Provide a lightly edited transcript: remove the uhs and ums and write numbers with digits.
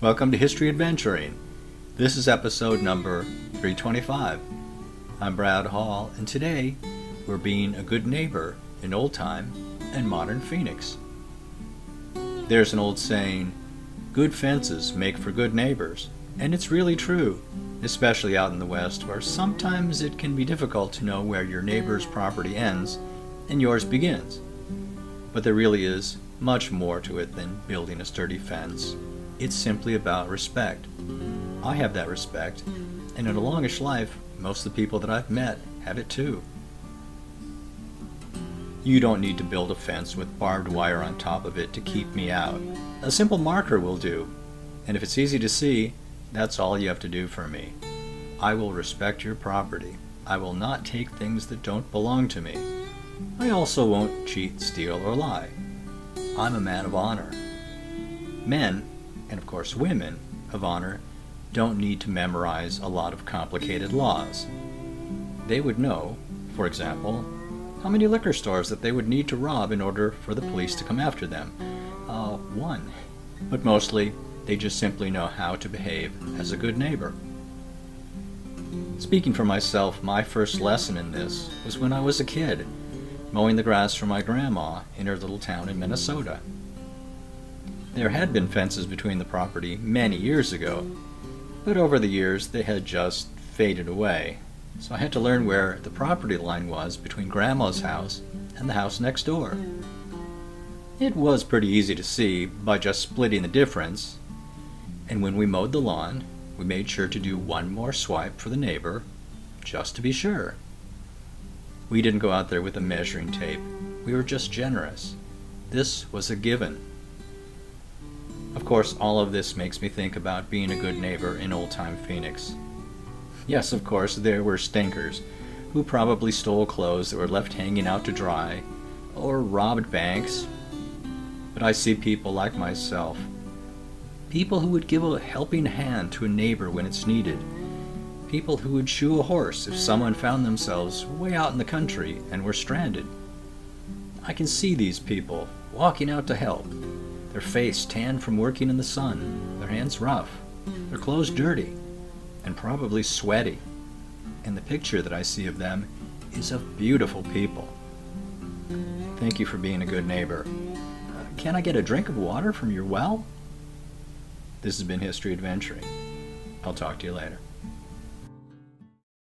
Welcome to History Adventuring. This is episode number 325. I'm Brad Hall, and today we're being a good neighbor in old time and modern Phoenix. There's an old saying, good fences make for good neighbors, and it's really true, especially out in the West, where sometimes it can be difficult to know where your neighbor's property ends and yours begins. But there really is much more to it than building a sturdy fence. It's simply about respect. I have that respect, and in a longish life, most of the people that I've met have it too. You don't need to build a fence with barbed wire on top of it to keep me out. A simple marker will do, and if it's easy to see, that's all you have to do for me. I will respect your property. I will not take things that don't belong to me. I also won't cheat, steal, or lie. I'm a man of honor. Men, and of course women, of honor don't need to memorize a lot of complicated laws. They would know, for example, how many liquor stores that they would need to rob in order for the police to come after them. One. But mostly, they just simply know how to behave as a good neighbor. Speaking for myself, my first lesson in this was when I was a kid, mowing the grass for my grandma in her little town in Minnesota. There had been fences between the property many years ago, but over the years they had just faded away, so I had to learn where the property line was between Grandma's house and the house next door. It was pretty easy to see by just splitting the difference, and when we mowed the lawn, we made sure to do one more swipe for the neighbor, just to be sure. We didn't go out there with a measuring tape. We were just generous. This was a given. Of course, all of this makes me think about being a good neighbor in old-time Phoenix. Yes, of course, there were stinkers who probably stole clothes that were left hanging out to dry, or robbed banks. But I see people like myself. People who would give a helping hand to a neighbor when it's needed. People who would shoe a horse if someone found themselves way out in the country and were stranded. I can see these people walking out to help. Their face tanned from working in the sun, their hands rough, their clothes dirty, and probably sweaty. And the picture that I see of them is of beautiful people. Thank you for being a good neighbor. Can I get a drink of water from your well? This has been History Adventuring. I'll talk to you later.